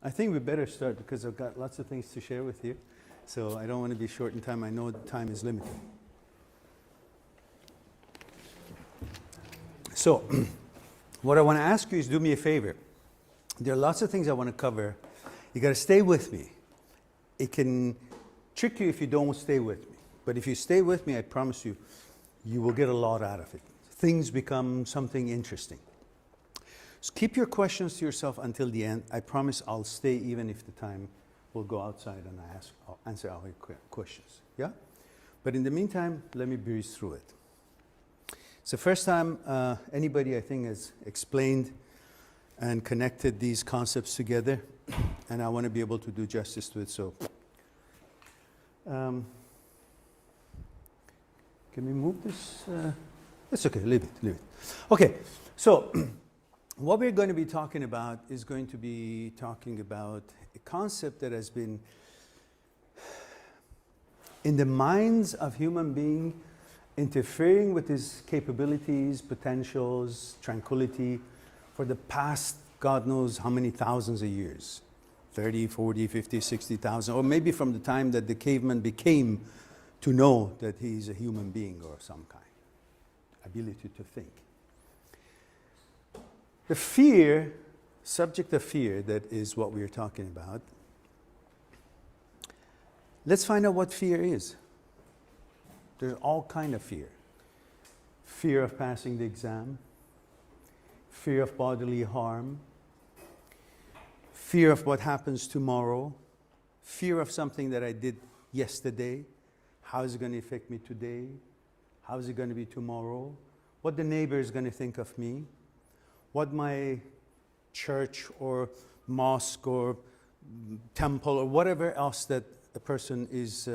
I think we better start because I've got lots of things to share with you. So I don't want to be short in time. I know the time is limited. So what I want to ask you is do me a favor. There are lots of things I want to cover. You got to stay with me. It can trick you if you don't stay with me. But if you stay with me, I promise you, you will get a lot out of it. Things become something interesting. So keep your questions to yourself until the end. I promise I'll stay even if the time will go outside and I'll answer all your questions. Yeah? But in the meantime, let me breeze through it. It's the first time anybody, I think, has explained and connected these concepts together, and I want to be able to do justice to it. So, can we move this? It's okay, leave it. Okay, so what we're going to be talking about is going to be talking about a concept that has been in the minds of human beings, interfering with his capabilities, potentials, tranquility for the past, God knows how many thousands of years. 30, 40, 50, 60,000, or maybe from the time that the caveman became to know that he's a human being or some kind. Ability to think. The fear, subject of fear, that is what we're talking about. Let's find out what fear is. There's all kind of fear. Fear of passing the exam, fear of bodily harm, fear of what happens tomorrow, fear of something that I did yesterday. How is it going to affect me today? How is it going to be tomorrow? What the neighbor is going to think of me? What my church or mosque or temple or whatever else that a person is,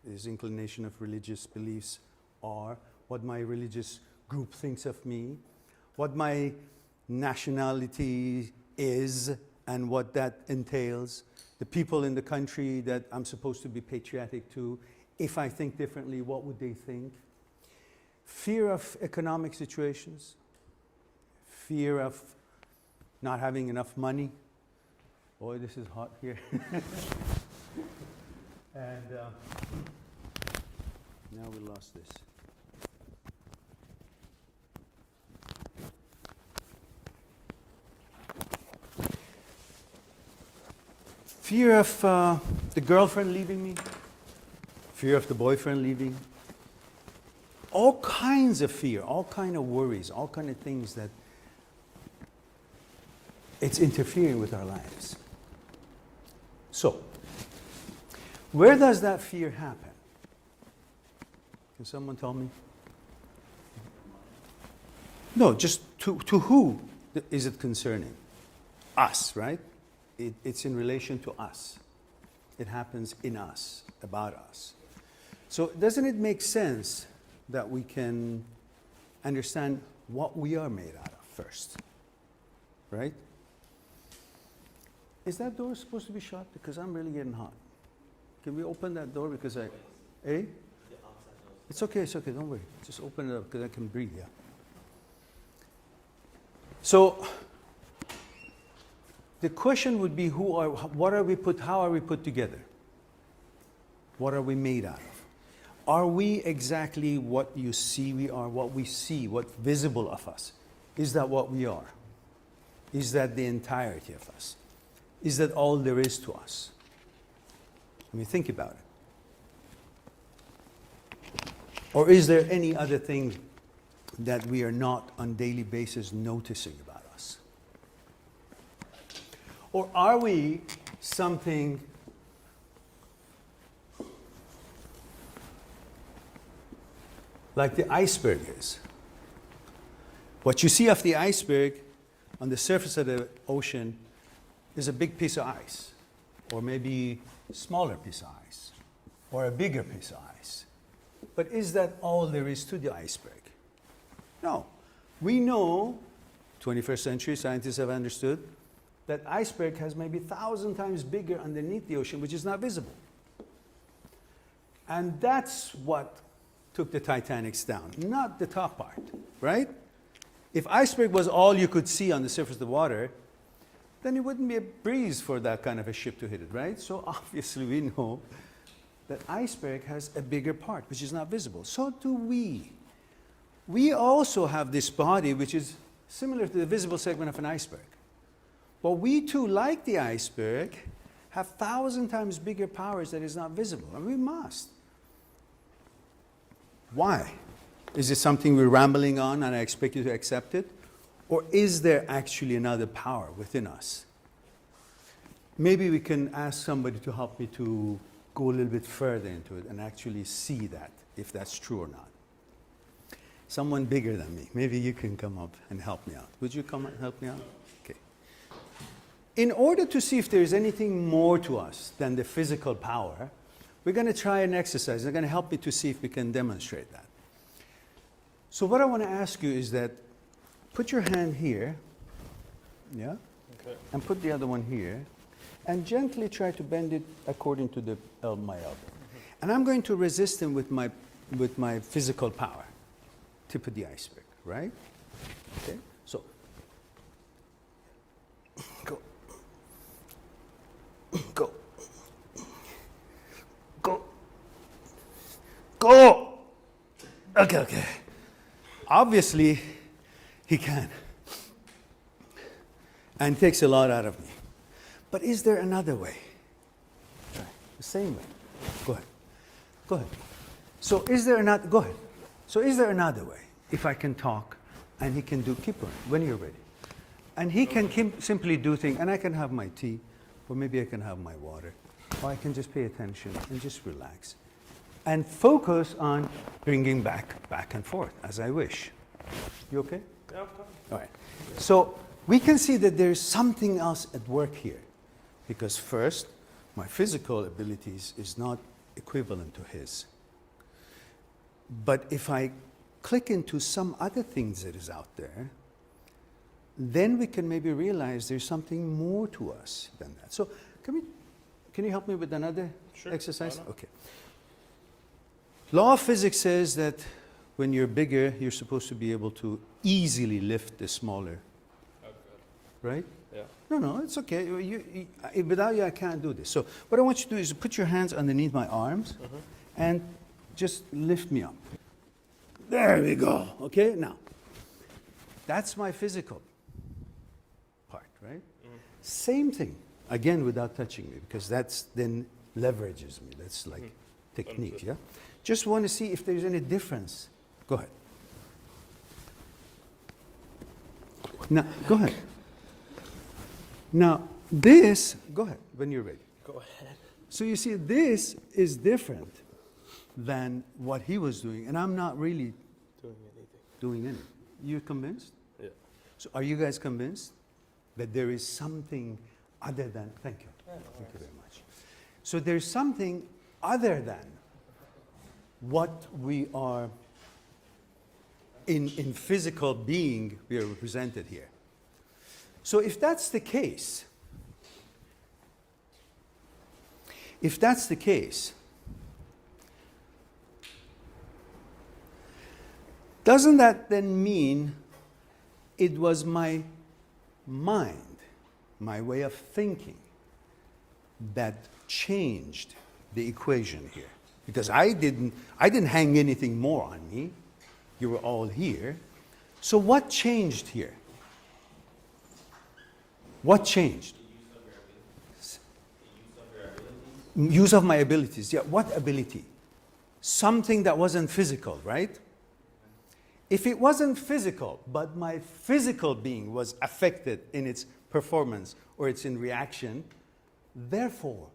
his inclination of religious beliefs are, what my religious group thinks of me, what my nationality is and what that entails, the people in the country that I'm supposed to be patriotic to. If I think differently, what would they think? Fear of economic situations, fear of not having enough money. Boy, this is hot here. And now we lost this. Fear of the girlfriend leaving me, fear of the boyfriend leaving, all kinds of fear, all kind of worries, all kind of things that it's interfering with our lives. So, where does that fear happen? Can someone tell me? No, just to who is it concerning? Us, right? It's in relation to us. It happens in us, about us. So doesn't it make sense that we can understand what we are made out of first? Right? Is that door supposed to be shut? Because I'm really getting hot. Can we open that door? Because It's okay, don't worry. Just open it up because I can breathe, yeah. So, the question would be how are we put together? What are we made out of? Are we exactly what you see we are, what we see, what's visible of us? Is that what we are? Is that the entirety of us? Is that all there is to us? I mean, think about it. Or is there any other thing that we are not on daily basis noticing about us? Or are we something like the iceberg is? What you see of the iceberg on the surface of the ocean is a big piece of ice, or maybe a smaller piece of ice, or a bigger piece of ice. But is that all there is to the iceberg? No. We know, 21st century scientists have understood, that iceberg has maybe 1,000 times bigger underneath the ocean, which is not visible. And that's what took the Titanic down, not the top part, right? If iceberg was all you could see on the surface of the water, then it wouldn't be a breeze for that kind of a ship to hit it, right? So obviously we know that iceberg has a bigger part, which is not visible. So do we. We also have this body, which is similar to the visible segment of an iceberg. But we too, like the iceberg, have 1,000 times bigger powers that is not visible, and we must. Why? Is it something we're rambling on and I expect you to accept it? Or is there actually another power within us? Maybe we can ask somebody to help me to go a little bit further into it and actually see that, if that's true or not. Someone bigger than me. Maybe you can come up and help me out. Would you come and help me out? Okay. In order to see if there's anything more to us than the physical power, we're going to try an exercise. They're going to help me to see if we can demonstrate that. So what I want to ask you is that put your hand here, yeah? Okay. And put the other one here, and gently try to bend it according to my elbow. Mm-hmm. And I'm going to resist him with my physical power. Tip of the iceberg, right? Okay, so go, go, go, go. Okay. Obviously, he can, and takes a lot out of me. But is there another way? Try the same way. Go ahead. So is there another? Go ahead. So is there another way? If I can talk, and he can keep going when you're ready. And he can simply do things, and I can have my tea, or maybe I can have my water, or I can just pay attention and just relax. And focus on bringing back and forth, as I wish. You okay? Yeah, I'm fine. All right. So we can see that there's something else at work here. Because first, my physical abilities is not equivalent to his. But if I click into some other things that is out there, then we can maybe realize there's something more to us than that. So can you help me with another exercise? Okay. Law of physics says that when you're bigger, you're supposed to be able to easily lift the smaller. Okay. Right? Yeah. No, it's okay. Without you, I can't do this. So what I want you to do is put your hands underneath my arms and just lift me up. There we go. Okay, now, that's my physical part, right? Same thing, again, without touching me, because that's then leverages me. That's like technique, yeah? Just want to see if there's any difference. Go ahead. Now, go ahead. Now, this, go ahead, when you're ready. Go ahead. So you see, this is different than what he was doing, and I'm not really doing anything. You convinced? Yeah. So are you guys convinced that there is something other than, thank you. Yeah, Thank you very much. So there's something other than what we are in physical being we are represented here. So if that's the case, doesn't that then mean it was my mind, my way of thinking, that changed the equation here? Because I didn't hang anything more on me. You were all here. So what changed here? What changed? Use of my abilities. Yeah, what ability? Something that wasn't physical, right? If it wasn't physical, but my physical being was affected in its performance or it's in reaction, therefore,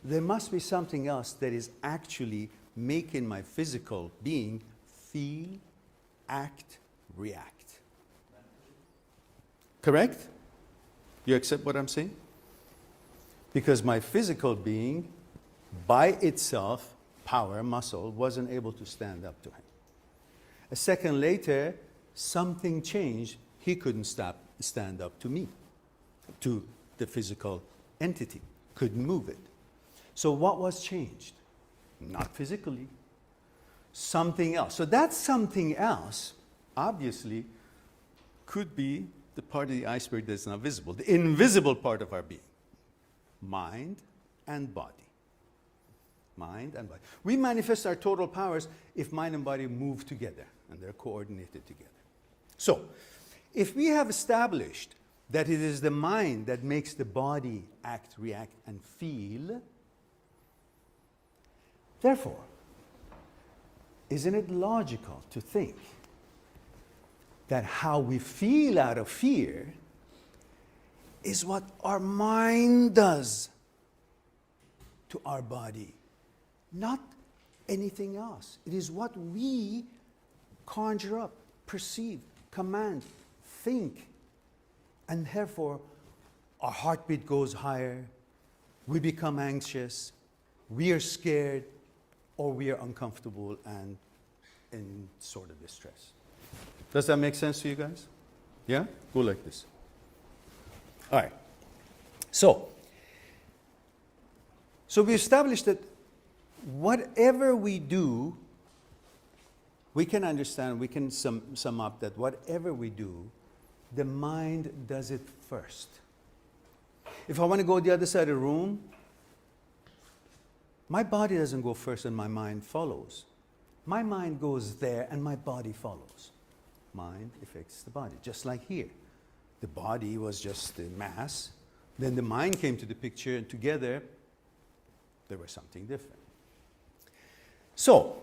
there must be something else that is actually making my physical being feel, act, react. Correct? You accept what I'm saying? Because my physical being, by itself, power, muscle, wasn't able to stand up to him. A second later, something changed. He couldn't stand up to me, to the physical entity. Couldn't move it. So what was changed? Not physically. Something else. So that something else, obviously, could be the part of the iceberg that's not visible, the invisible part of our being. Mind and body. Mind and body. We manifest our total powers if mind and body move together and they're coordinated together. So, if we have established that it is the mind that makes the body act, react, and feel, therefore, isn't it logical to think that how we feel out of fear is what our mind does to our body, not anything else? It is what we conjure up, perceive, command, think, and therefore our heartbeat goes higher, we become anxious, we are scared, or we are uncomfortable and in sort of distress. Does that make sense to you guys? Yeah? Go like this. All right. So we established that whatever we do, we can understand, we can sum up that whatever we do, the mind does it first. If I want to go the other side of the room, my body doesn't go first and my mind follows. My mind goes there and my body follows. Mind affects the body, just like here. The body was just the mass. Then the mind came to the picture, and together there was something different. So,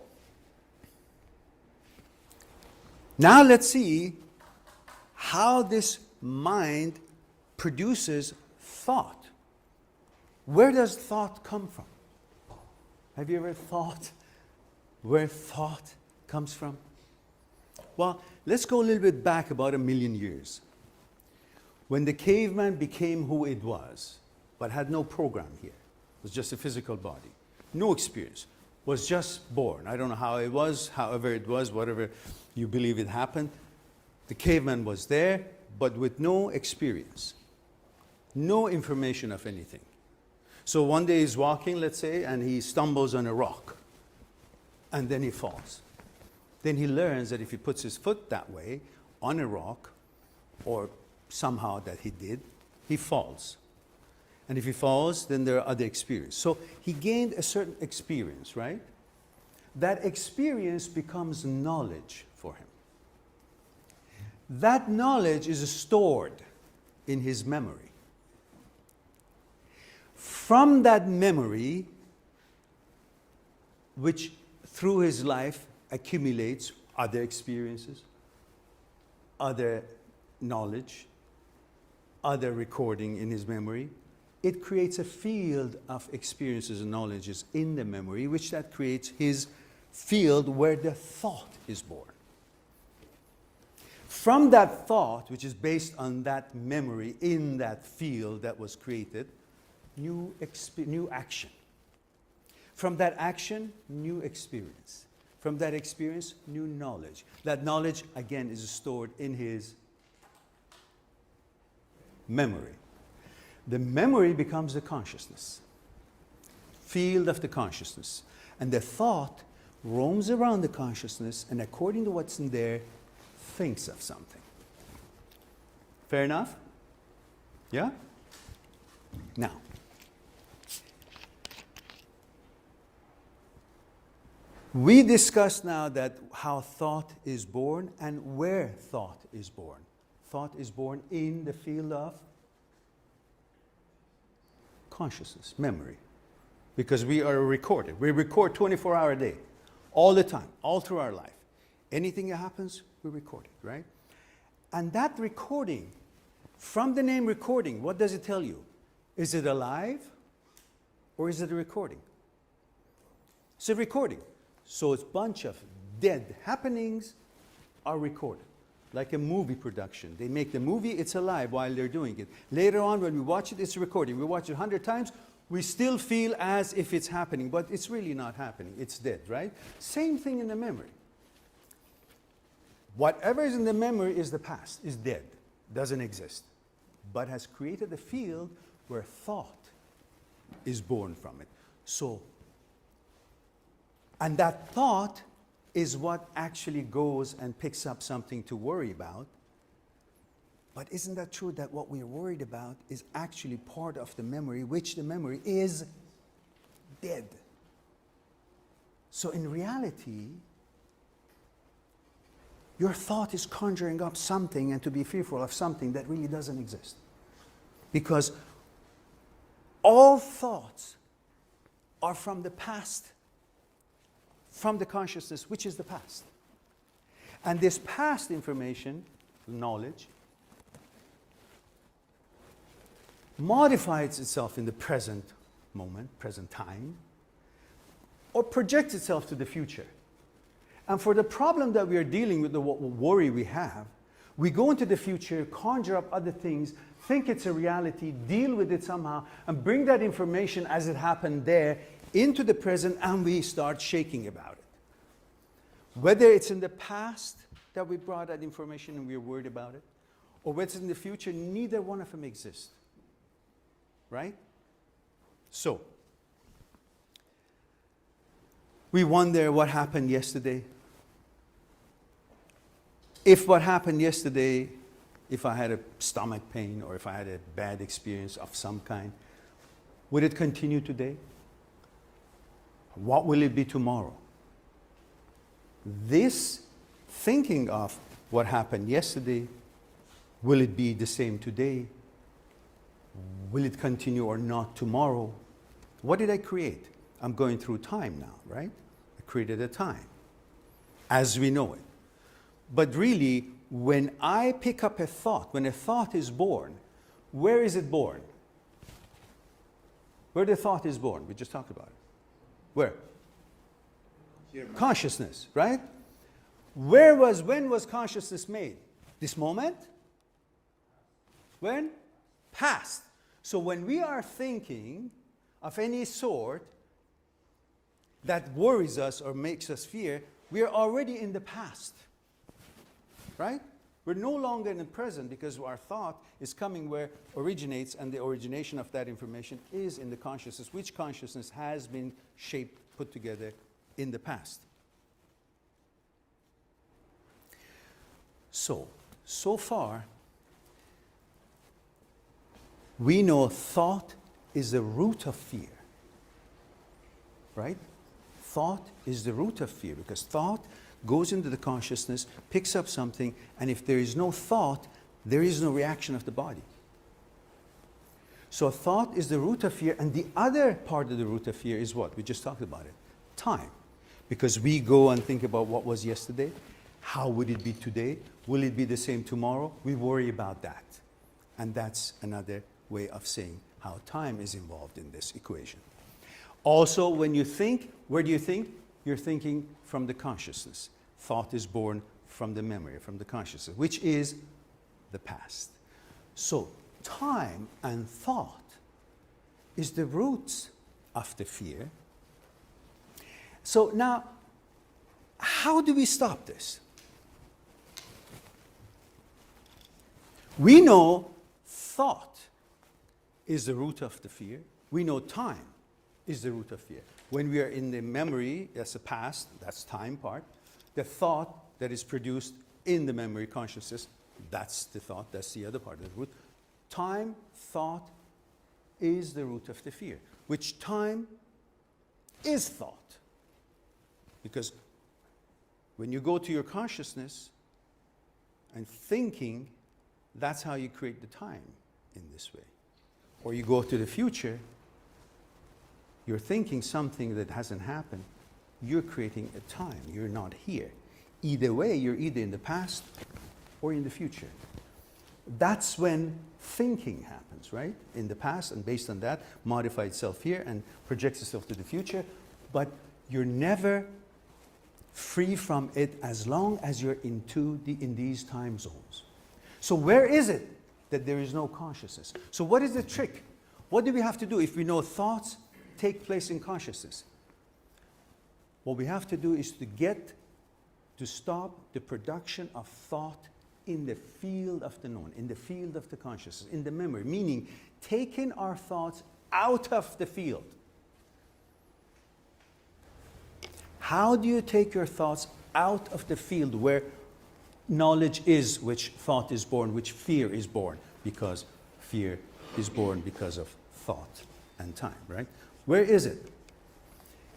now let's see how this mind produces thought. Where does thought come from? Have you ever thought where thought comes from? Well, let's go a little bit back about 1 million years. When the caveman became who it was, but had no program here, was just a physical body, no experience, was just born. I don't know how it was, however it was, whatever you believe it happened. The caveman was there, but with no experience, no information of anything. So one day he's walking, let's say, and he stumbles on a rock, and then he falls. Then he learns that if he puts his foot that way on a rock, or somehow that he did, he falls. And if he falls, then there are other experiences. So he gained a certain experience, right? That experience becomes knowledge for him. That knowledge is stored in his memory. From that memory, which through his life accumulates other experiences, other knowledge, other recording in his memory, it creates a field of experiences and knowledges in the memory, which that creates his field where the thought is born. From that thought, which is based on that memory in that field that was created, new action. From that action, new experience. From that experience, new knowledge. That knowledge, again, is stored in his memory. The memory becomes the consciousness, field of the consciousness. And the thought roams around the consciousness and according to what's in there, thinks of something. Fair enough? Yeah? Now, we discussed now that how thought is born and where thought is born. Thought is born in the field of consciousness, memory. Because we are recorded. We record 24-hour a day, all the time, all through our life. Anything that happens, we record it, right? And that recording, from the name recording, what does it tell you? Is it alive or is it a recording? It's a recording. So it's a bunch of dead happenings are recorded. Like a movie production. They make the movie, it's alive while they're doing it. Later on, when we watch it, it's a recording. We watch it 100 times, we still feel as if it's happening, but it's really not happening. It's dead, right? Same thing in the memory. Whatever is in the memory is the past, is dead, doesn't exist, but has created a field where thought is born from it. So, and that thought is what actually goes and picks up something to worry about But isn't that true that what we're worried about is actually part of the memory, which the memory is dead? So in reality, your thought is conjuring up something and to be fearful of something that really doesn't exist. Because all thoughts are from the past, from the consciousness, which is the past. And this past information, knowledge, modifies itself in the present moment, present time, or projects itself to the future. And for the problem that we are dealing with, the worry we have, we go into the future, conjure up other things, think it's a reality, deal with it somehow, and bring that information as it happened there into the present, and we start shaking about it. Whether it's in the past that we brought that information and we're worried about it, or whether it's in the future, neither one of them exists. Right? So, we wonder what happened yesterday. If what happened yesterday, if I had a stomach pain or if I had a bad experience of some kind, would it continue today? What will it be tomorrow? This thinking of what happened yesterday, will it be the same today? Will it continue or not tomorrow? What did I create? I'm going through time now, right? I created a time as we know it. But really, when I pick up a thought, when a thought is born, where is it born? Where the thought is born? We just talked about it. Where? Here. Consciousness, right? When was consciousness made? This moment? When? Past. So when we are thinking of any sort that worries us or makes us fear, we are already in the past. Right? We're no longer in the present because our thought is coming where it originates, and the origination of that information is in the consciousness, which consciousness has been shaped, put together in the past. So far, we know thought is the root of fear. Right? Thought is the root of fear because thought goes into the consciousness, picks up something, and if there is no thought, there is no reaction of the body. So thought is the root of fear, and the other part of the root of fear is what? We just talked about it. Time. Because we go and think about what was yesterday, how would it be today, will it be the same tomorrow? We worry about that. And that's another way of saying how time is involved in this equation. Also, when you think, where do you think? You're thinking from the consciousness. Thought is born from the memory, from the consciousness, which is the past. So, time and thought is the roots of the fear. So now, how do we stop this? We know thought is the root of the fear. We know time is the root of fear. When we are in the memory, that's the past, that's time part. The thought that is produced in the memory consciousness, that's the thought, that's the other part of the root. Time, thought, is the root of the fear, which time is thought. Because when you go to your consciousness and thinking, that's how you create the time in this way. Or you go to the future, you're thinking something that hasn't happened, you're creating a time, you're not here. Either way, you're either in the past or in the future. That's when thinking happens, right? In the past, and based on that, modify itself here and projects itself to the future, but you're never free from it as long as you're in these time zones. So where is it that there is no consciousness? So what is the trick? What do we have to do if we know thoughts take place in consciousness? What we have to do is to stop the production of thought in the field of the known, in the field of the consciousness, in the memory, meaning taking our thoughts out of the field. How do you take your thoughts out of the field where knowledge is which thought is born, which fear is born, because fear is born because of thought and time, right? Where is it?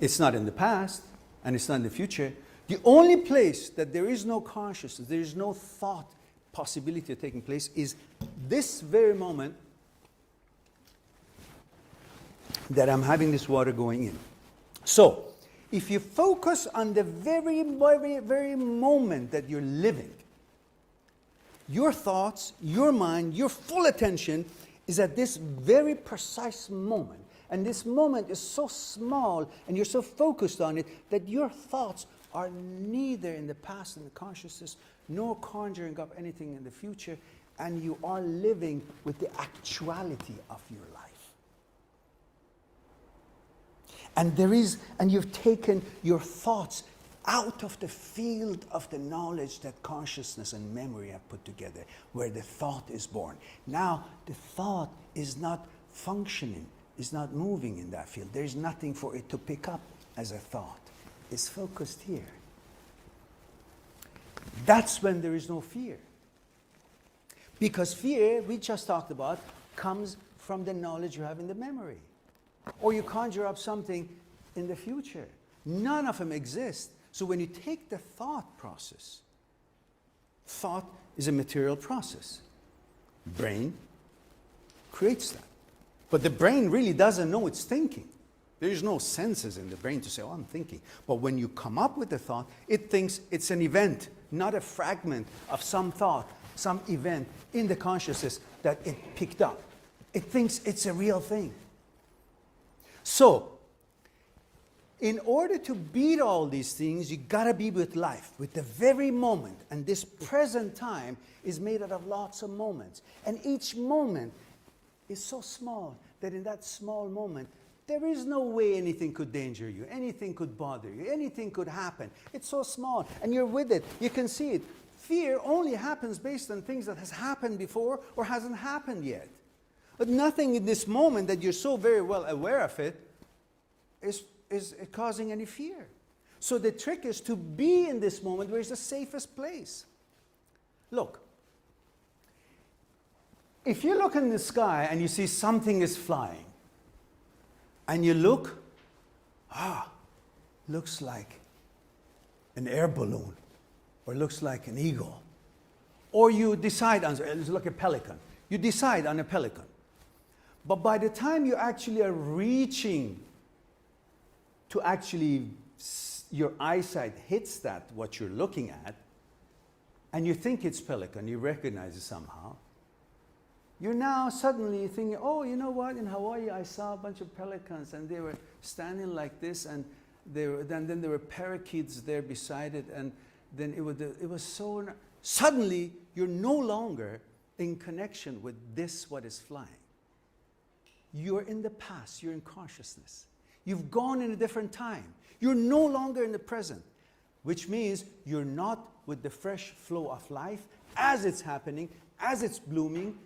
It's not in the past, and it's not in the future. The only place that there is no consciousness, there is no thought possibility of taking place, is this very moment that I'm having this water going in. So, if you focus on the very, very, very moment that you're living, your thoughts, your mind, your full attention is at this very precise moment. And this moment is so small and you're so focused on it that your thoughts are neither in the past and the consciousness nor conjuring up anything in the future, and you are living with the actuality of your life. And you've taken your thoughts out of the field of the knowledge that consciousness and memory have put together, where the thought is born. Now, the thought is not functioning, is not moving in that field. There's nothing for it to pick up as a thought. It's focused here. That's when there is no fear. Because fear, we just talked about, comes from the knowledge you have in the memory. Or you conjure up something in the future. None of them exist. So when you take the thought process, thought is a material process. Brain creates that. But the brain really doesn't know it's thinking. There's no senses in the brain to say, oh, I'm thinking. But when you come up with a thought, it thinks it's an event, not a fragment of some thought, some event in the consciousness that it picked up. It thinks it's a real thing. So, in order to beat all these things, you gotta be with life, with the very moment. And this present time is made out of lots of moments. And each moment is so small that in that small moment, there is no way anything could danger you, anything could bother you, anything could happen. It's so small, and you're with it. You can see it. Fear only happens based on things that has happened before or hasn't happened yet. But nothing in this moment that you're so very well aware of it is causing any fear. So the trick is to be in this moment where it's the safest place. Look, if you look in the sky and you see something is flying, and you look, looks like an air balloon, or looks like an eagle, or you decide on, it's like a pelican. You decide on a pelican. But by the time you actually are reaching to actually, your eyesight hits that, what you're looking at, and you think it's pelican, you recognize it somehow, you're now suddenly thinking, oh, you know what, in Hawaii I saw a bunch of pelicans and they were standing like this, and then there were parakeets there beside it, and then it was so, suddenly you're no longer in connection with this, what is flying. You're in the past, you're in consciousness. You've gone in a different time. You're no longer in the present, which means you're not with the fresh flow of life as it's happening, as it's blooming.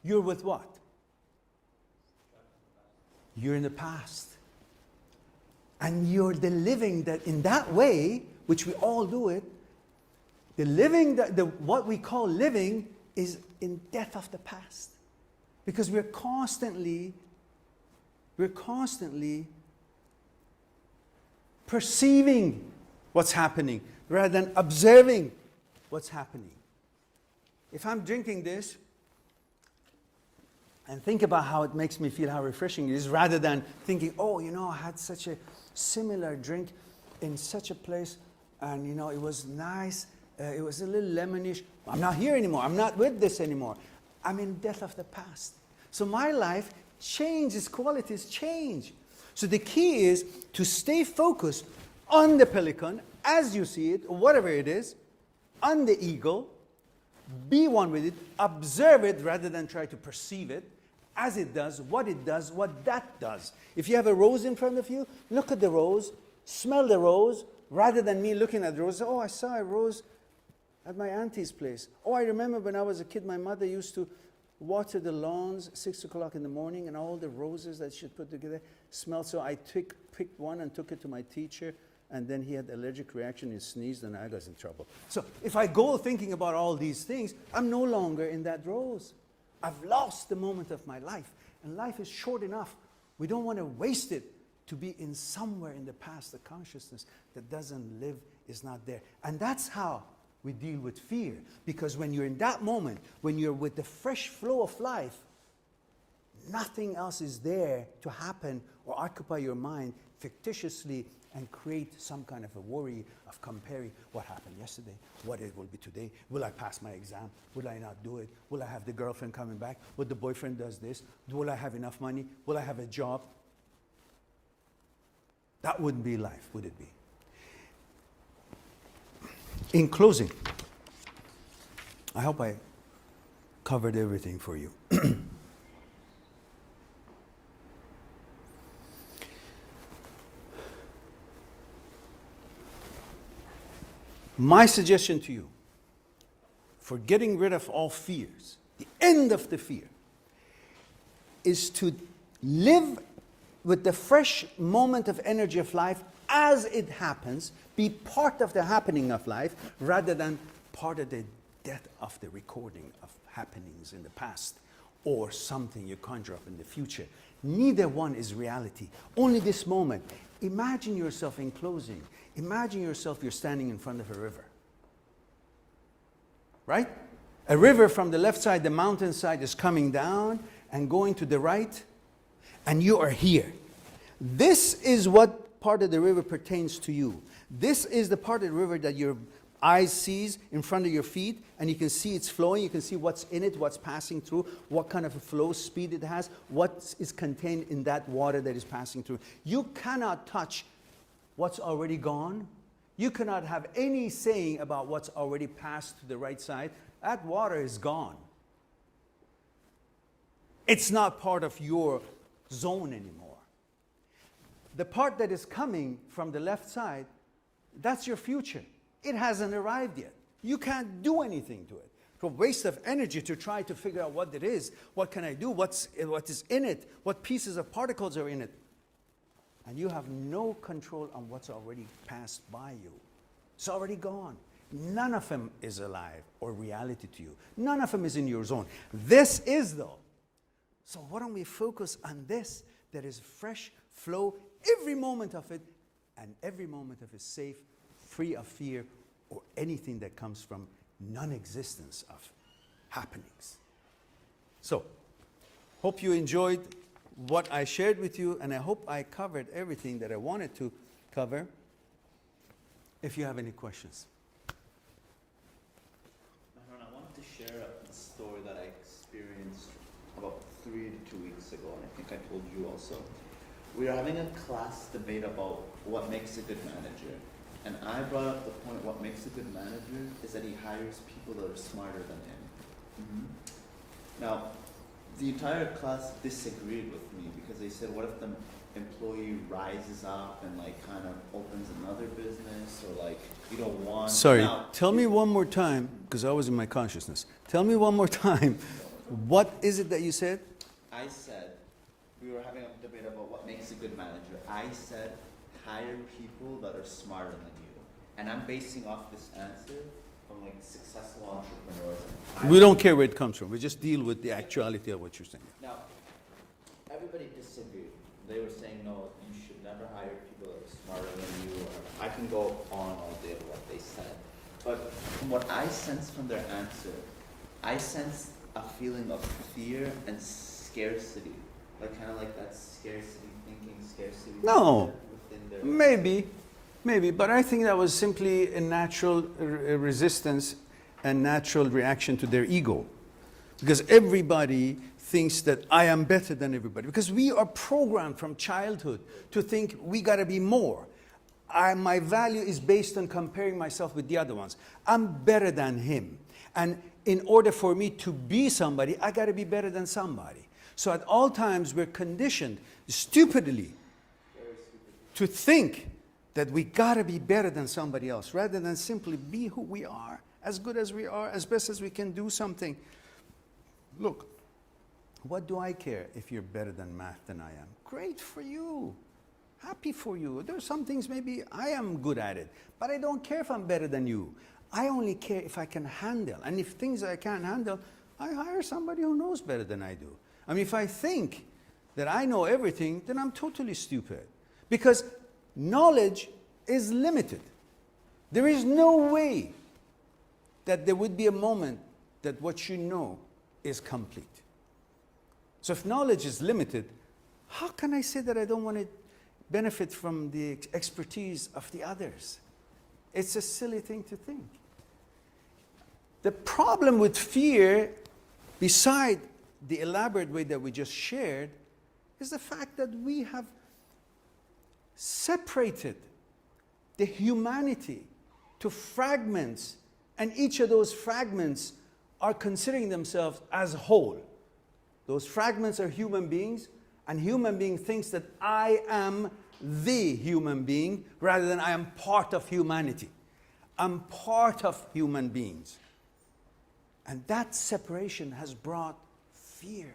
You're with what? You're in the past. And you're the living that in that way, which we all do it, the living, what we call living is in death of the past. Because we're constantly perceiving what's happening rather than observing what's happening. If I'm drinking this and think about how it makes me feel, how refreshing it is, rather than thinking, oh, you know, I had such a similar drink in such a place, and you know, it was nice, it was a little lemonish. I'm not here anymore, I'm not with this anymore. I'm in death of the past. So my life changes, qualities change. So the key is to stay focused on the pelican as you see it, or whatever it is, on the eagle, be one with it, observe it rather than try to perceive it, as it does, what that does. If you have a rose in front of you, look at the rose, smell the rose, rather than me looking at the rose, oh, I saw a rose at my auntie's place. Oh, I remember when I was a kid, my mother used to water the lawns 6 o'clock in the morning, and all the roses that she'd put together smelled. So I picked one and took it to my teacher, and then he had allergic reaction, he sneezed, and I got in trouble. So if I go thinking about all these things, I'm no longer in that rose. I've lost the moment of my life, and life is short enough. We don't want to waste it to be in somewhere in the past, the consciousness that doesn't live is not there. And that's how we deal with fear. Because when you're in that moment, when you're with the fresh flow of life, nothing else is there to happen or occupy your mind fictitiously and create some kind of a worry of comparing what happened yesterday, what it will be today. Will I pass my exam? Will I not do it? Will I have the girlfriend coming back? Will the boyfriend does this? Will I have enough money? Will I have a job? That wouldn't be life, would it be? In closing, I hope I covered everything for you. My suggestion to you for getting rid of all fears, the end of the fear, is to live with the fresh moment of energy of life as it happens, be part of the happening of life rather than part of the death of the recording of happenings in the past or something you conjure up in the future. Neither one is reality. Only this moment. Imagine yourself, in closing, imagine yourself, you're standing in front of a river. Right? A river from the left side, the mountain side, is coming down and going to the right, and you are here. This is what part of the river pertains to you. This is the part of the river that your eyes sees in front of your feet, and you can see it's flowing, you can see what's in it, what's passing through, what kind of a flow speed it has, what is contained in that water that is passing through. You cannot touch what's already gone. You cannot have any saying about what's already passed to the right side. That water is gone. It's not part of your zone anymore. The part that is coming from the left side, that's your future. It hasn't arrived yet. You can't do anything to it. It's a waste of energy to try to figure out what it is. What can I do? What is in it? What pieces of particles are in it? And you have no control on what's already passed by you. It's already gone. None of them is alive or reality to you. None of them is in your zone. This is, though. So why don't we focus on this? That is fresh flow, every moment of it, and every moment of it safe, free of fear or anything that comes from non-existence of happenings. So, hope you enjoyed what I shared with you, and I hope I covered everything that I wanted to cover. If you have any questions. Mehran, I wanted to share a story that I experienced about 3 to 2 weeks ago, and I think I told you also. We were having a class debate about what makes a good manager. And I brought up the point, what makes a good manager is that he hires people that are smarter than him. Mm-hmm. Now, the entire class disagreed with me because they said, what if the employee rises up and like kind of opens another business, or like you don't want... Sorry, tell me one more time, because I was in my consciousness. Tell me one more time, what is it that you said? I said, we were having a debate about what makes a good manager. I said, hire people that are smarter than you. And I'm basing off this answer from like successful entrepreneurs. We don't care where it comes from. We just deal with the actuality of what you're saying. Now, everybody disagreed. They were saying, no, you should never hire people that are smarter than you. Or I can go on all day with what they said. But from what I sensed from their answer, I sensed a feeling of fear and scarcity. Like kind of like that scarcity thinking, scarcity. No, within their maybe, but I think that was simply a natural resistance and natural reaction to their ego. Because everybody thinks that I am better than everybody. Because we are programmed from childhood to think we got to be more. My value is based on comparing myself with the other ones. I'm better than him. And in order for me to be somebody, I got to be better than somebody. So at all times, we're conditioned stupidly to think that we got to be better than somebody else, rather than simply be who we are, as good as we are, as best as we can do something. Look, what do I care if you're better than math than I am? Great for you. Happy for you. There are some things maybe I am good at it, but I don't care if I'm better than you. I only care if I can handle. And if things I can't handle, I hire somebody who knows better than I do. I mean, if I think that I know everything, then I'm totally stupid. Because knowledge is limited. There is no way that there would be a moment that what you know is complete. So if knowledge is limited, how can I say that I don't want to benefit from the expertise of the others? It's a silly thing to think. The problem with fear, beside the elaborate way that we just shared, is the fact that we have separated the humanity to fragments, and each of those fragments are considering themselves as whole. Those fragments are human beings, and human being thinks that I am the human being rather than I am part of humanity. I'm part of human beings. And that separation has brought fear.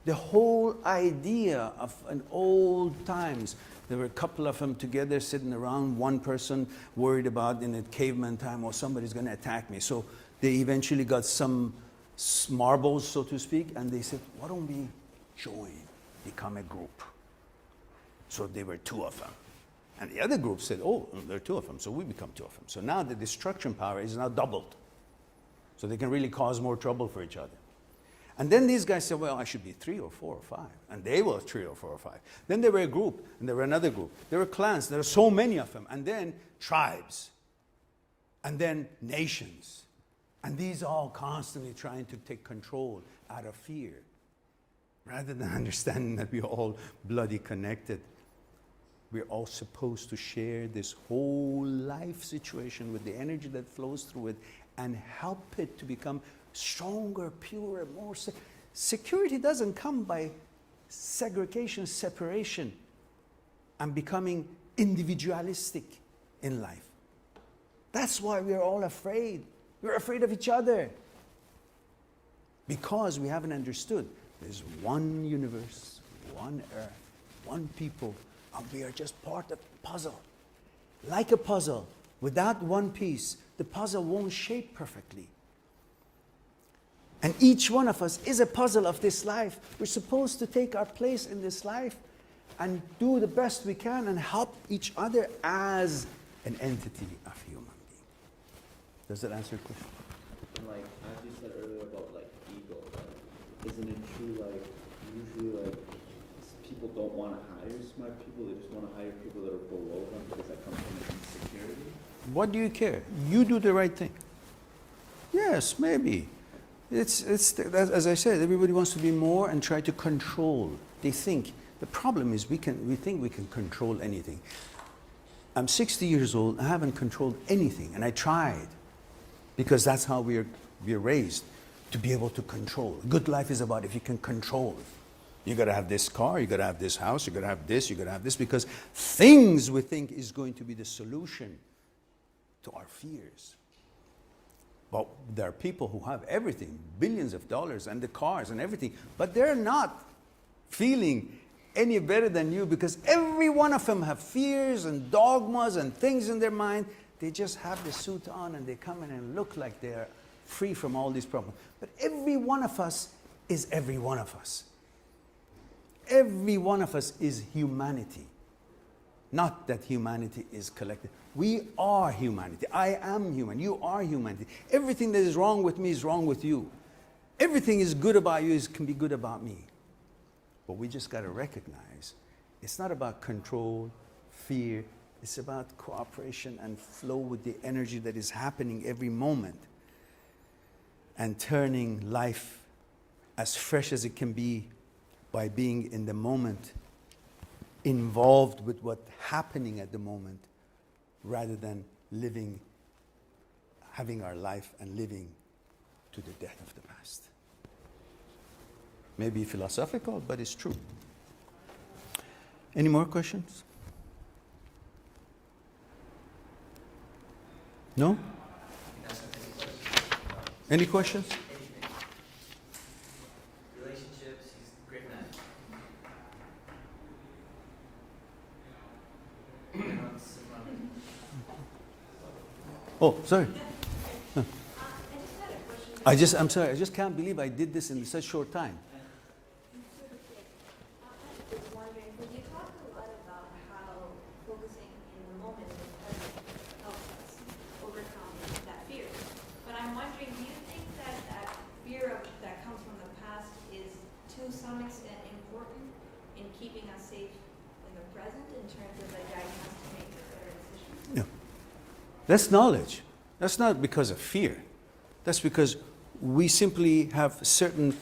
The whole idea of an old times, there were a couple of them together sitting around, one person worried about in a caveman time, or somebody's going to attack me. So they eventually got some marbles, so to speak, and they said, why don't we join, become a group? So there were two of them. And the other group said, oh, there are two of them, so we become two of them. So now the destruction power is now doubled. So they can really cause more trouble for each other. And then these guys said, well, I should be 3 or 4 or 5. And they were 3 or 4 or 5. Then there were a group, and there were another group. There were clans, there were so many of them. And then tribes. And then nations. And these all constantly trying to take control out of fear, rather than understanding that we're all bloody connected. We're all supposed to share this whole life situation with the energy that flows through it and help it to become stronger, purer, more security doesn't come by segregation, separation, and becoming individualistic in life. That's why we're all afraid. We're afraid of each other. Because we haven't understood there's one universe, one earth, one people, and we are just part of the puzzle. Like a puzzle, without one piece, the puzzle won't shape perfectly. And each one of us is a puzzle of this life. We're supposed to take our place in this life and do the best we can and help each other as an entity of human being. Does that answer your question? And like, as you said earlier about like ego, like, isn't it true like, usually like, people don't want to hire smart people, they just want to hire people that are below them because that comes from insecurity? What do you care? You do the right thing. Yes, maybe. It's as I said, everybody wants to be more and try to control. They think, the problem is we think we can control anything. I'm 60 years old, I haven't controlled anything, and I tried. Because that's how we're raised, to be able to control. Good life is about if you can control. You got to have this car, you got to have this house, you got to have this, you got to have this, because things we think is going to be the solution to our fears. But there are people who have everything, billions of dollars and the cars and everything, but they're not feeling any better than you, because every one of them have fears and dogmas and things in their mind. They just have the suit on and they come in and look like they're free from all these problems. But every one of us is every one of us. Every one of us is humanity. Not that humanity is collective. We are humanity. I am human. You are humanity. Everything that is wrong with me is wrong with you. Everything is good about you can be good about me. But we just got to recognize it's not about control, fear. It's about cooperation and flow with the energy that is happening every moment, and turning life as fresh as it can be by being in the moment, involved with what's happening at the moment, rather than living, having our life and living to the death of the past. Maybe philosophical, but it's true. Any more questions? No? Any questions? Relationships, he's great man. Oh, sorry. I just had a question. I'm sorry, I just can't believe I did this in such short time. I was wondering, because you talk a lot about how focusing in the moment in the present helps us overcome that fear. But I'm wondering, do you think that that fear that comes from the past is to some extent important in keeping us safe in the present in terms of guiding us to make better decisions? No. That's knowledge. That's not because of fear. That's because we simply have certain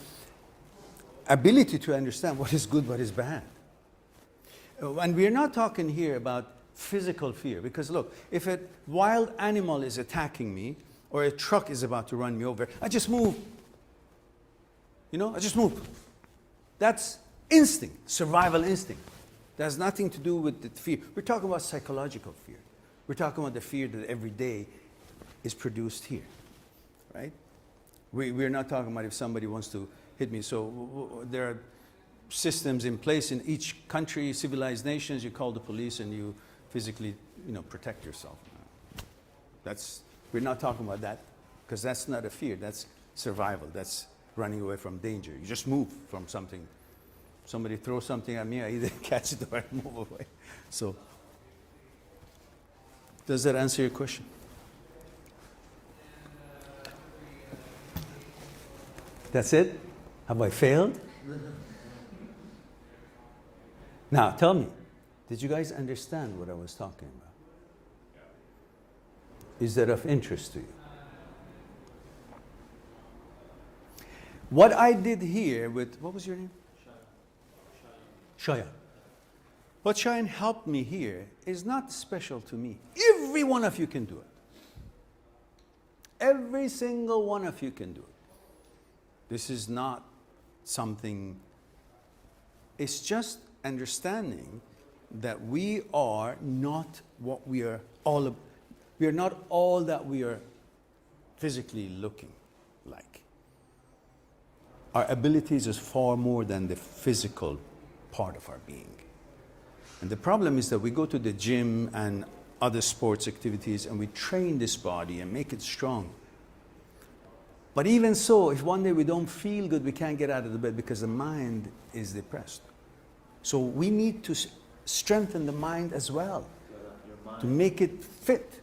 ability to understand what is good, what is bad. And we're not talking here about physical fear, because look, if a wild animal is attacking me or a truck is about to run me over, I just move. I just move. That's instinct, survival instinct. That has nothing to do with the fear. We're talking about psychological fear. We're talking about the fear that every day is produced here, right? We're not talking about if somebody wants to hit me. So there are systems in place in each country, civilized nations. You call the police and you physically, protect yourself. We're not talking about that, because that's not a fear. That's survival. That's running away from danger. You just move from something. Somebody throws something at me, I either catch it or I move away. So, does that answer your question? That's it? Have I failed? Now, tell me, did you guys understand what I was talking about? Is that of interest to you? What I did here with, what was your name? Shaya. What Shayan helped me here is not special to me. Every one of you can do it. Every single one of you can do it. This is not something, it's just understanding that we are not what we are all, we are not all that we are physically looking like. Our abilities is far more than the physical part of our being. And the problem is that we go to the gym and other sports activities and we train this body and make it strong. But even so, if one day we don't feel good, we can't get out of the bed because the mind is depressed. So we need to strengthen the mind as well to make it fit.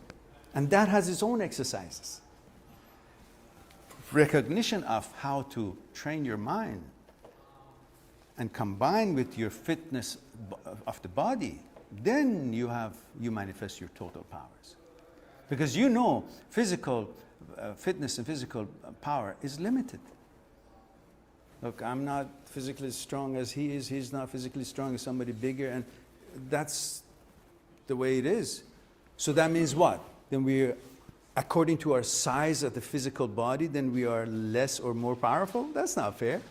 And that has its own exercises. Recognition of how to train your mind and combine with your fitness of the body, then you manifest your total powers. Because physical fitness and physical power is limited. Look, I'm not physically as strong as he is, he's not physically strong as somebody bigger, and that's the way it is. So that means what? Then we're, according to our size of the physical body, then we are less or more powerful? That's not fair.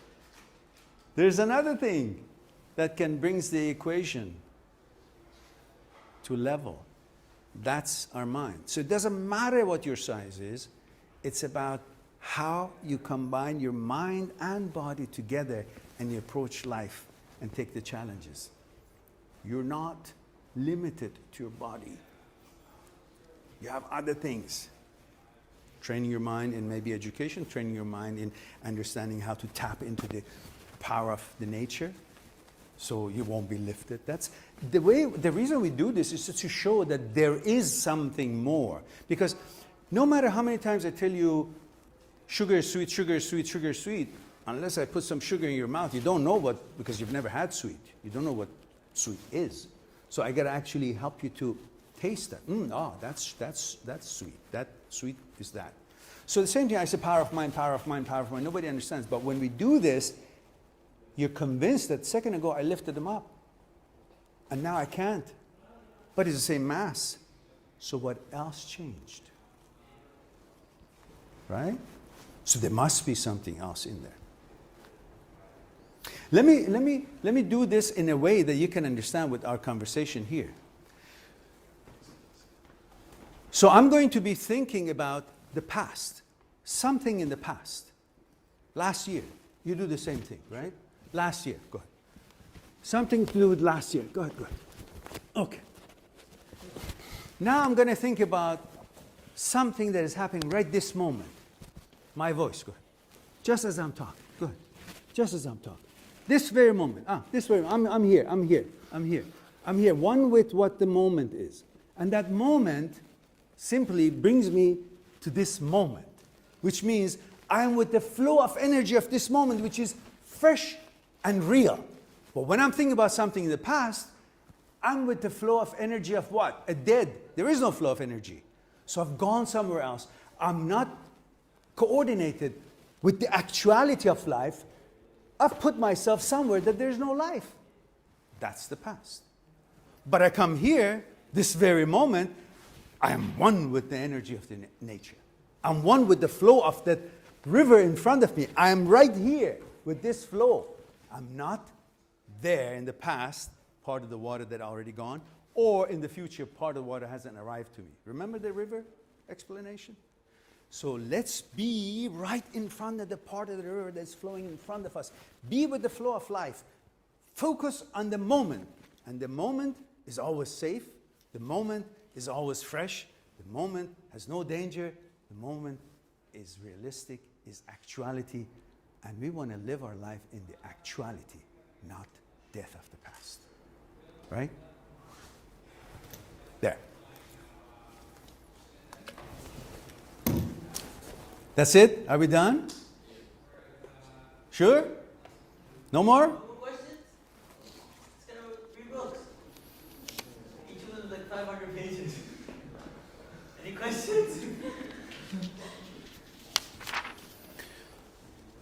There's another thing that brings the equation to level. That's our mind. So it doesn't matter what your size is. It's about how you combine your mind and body together and you approach life and take the challenges. You're not limited to your body. You have other things. Training your mind in maybe education, training your mind in understanding how to tap into the power of the nature so you won't be lifted. That's the reason we do this is to show that there is something more. Because no matter how many times I tell you sugar is sweet, sugar is sweet, sugar is sweet, unless I put some sugar in your mouth, you don't know because you've never had sweet. You don't know what sweet is. So I gotta actually help you to taste that. That's sweet. That sweet is that. So the same thing, I say power of mind, power of mind, power of mind. Nobody understands. But when we do this, you're convinced that a second ago I lifted them up. And now I can't. But it's the same mass. So what else changed? Right? So there must be something else in there. Let me do this in a way that you can understand with our conversation here. So I'm going to be thinking about the past. Something in the past. Last year. You do the same thing, right? Last year. Go ahead. Something to do with last year. Go ahead, go ahead. Okay. Now I'm going to think about something that is happening right this moment. My voice, go ahead. Just as I'm talking, go ahead. Just as I'm talking. This very moment, I'm here, one with what the moment is. And that moment simply brings me to this moment, which means I'm with the flow of energy of this moment, which is fresh and real. But when I'm thinking about something in the past, I'm with the flow of energy of what? A dead. There is no flow of energy. So I've gone somewhere else. I'm not coordinated with the actuality of life. I've put myself somewhere that there's no life. That's the past. But I come here, this very moment, I am one with the energy of the nature. I'm one with the flow of that river in front of me. I am right here with this flow. I'm not there in the past, part of the water that already gone, or in the future, part of the water hasn't arrived to me. Remember the river explanation? So let's be right in front of the part of the river that's flowing in front of us. Be with the flow of life. Focus on the moment. And the moment is always safe. The moment is always fresh. The moment has no danger. The moment is realistic, is actuality. And we want to live our life in the actuality, not death of the past. Right? There. That's it? Are we done? Sure? No more? No more questions? It's gonna read books. Each of them is like 500 pages. Any questions?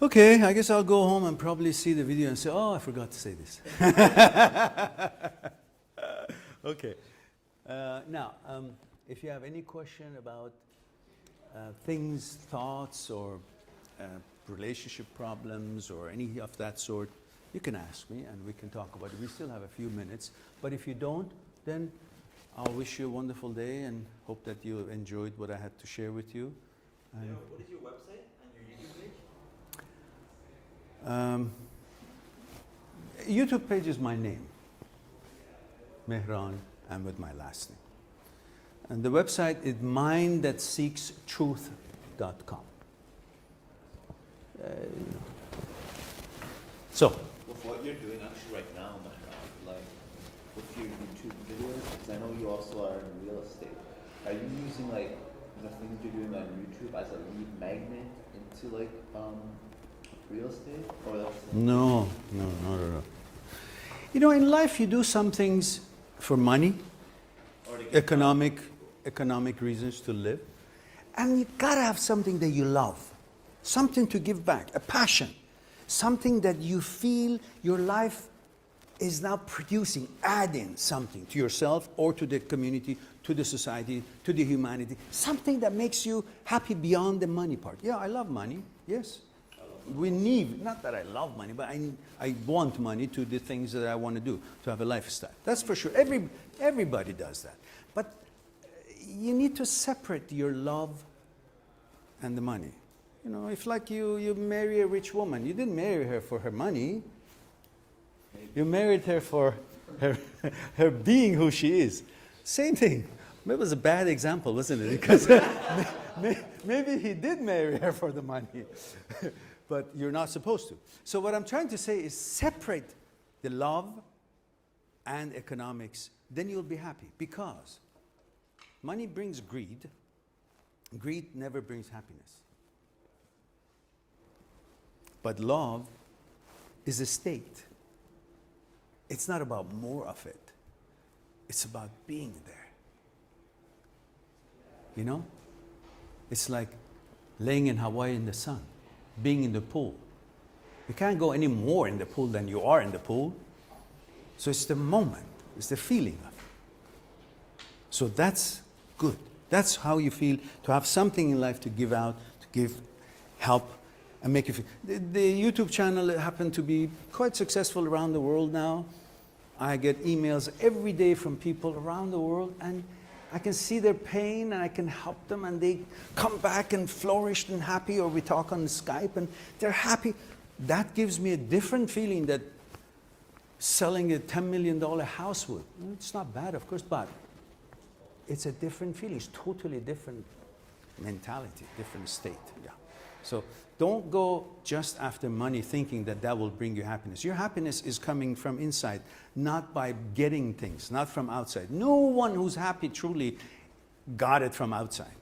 Okay, I guess I'll go home and probably see the video and say, oh, I forgot to say this. Okay. Now, if you have any question about things, thoughts, or relationship problems, or any of that sort, you can ask me and we can talk about it. We still have a few minutes. But if you don't, then I'll wish you a wonderful day and hope that you enjoyed what I had to share with you. And What is your website and your YouTube page? YouTube page is my name, Mehran, and with my last name. And the website is mindthatseekstruth.com. So, With what you're doing actually right now, Mehran, like with your YouTube videos, because I know you also are in real estate. Are you using like the things you're doing on YouTube as a lead magnet into like real estate, or that's no, not at all. You know, in life you do some things for money, or to get economic reasons to live, and you gotta have something that you love, something to give back, a passion, something that you feel your life is now producing, adding something to yourself or to the community, to the society, to the humanity, something that makes you happy beyond the money part. Yeah, I love money, yes. We need, not that I love money, but I want money to the things that I want to do, to have a lifestyle. That's for sure. Everybody does that. But you need to separate your love and the money. You know, if like you marry a rich woman, you didn't marry her for her money. You married her for her being who she is. Same thing. It was a bad example, wasn't it? Because maybe he did marry her for the money. But you're not supposed to. So what I'm trying to say is separate the love and economics, then you'll be happy. Because money brings greed. Greed never brings happiness. But love is a state. It's not about more of it. It's about being there. You know? It's like laying in Hawaii in the sun, being in the pool. You can't go any more in the pool than you are in the pool. So it's the moment, it's the feeling of it. So that's good. That's how you feel, to have something in life to give out, to give help, and make you feel. The YouTube channel happened to be quite successful around the world now. I get emails every day from people around the world, and I can see their pain and I can help them, and they come back and flourished and happy, or we talk on Skype and they're happy. That gives me a different feeling that selling a $10 million house would. It's not bad, of course, but it's a different feeling. It's totally different mentality, different state. Yeah. So don't go just after money thinking that that will bring you happiness. Your happiness is coming from inside, not by getting things, not from outside. No one who's happy truly got it from outside.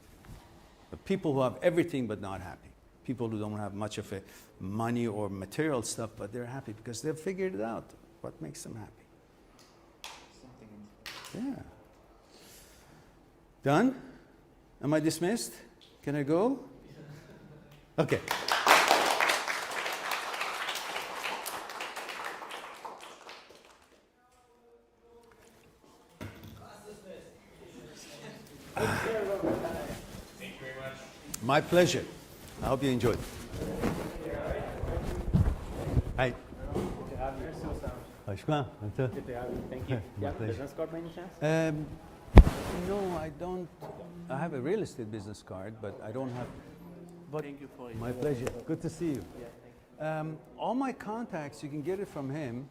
But people who have everything but not happy. People who don't have much of a money or material stuff, but they're happy because they've figured it out. What makes them happy? Something. Yeah. Done? Am I dismissed? Can I go? Okay. My pleasure. I hope you enjoyed. Hi. Good to have you. Ashkan. Good to have you. Thank you. My Yeah, pleasure. business card by any chance? No, I don't. I have a real estate business card, but I don't have. But Thank you for my pleasure. Good to see you. Yeah, thank you. All my contacts, you can get it from him.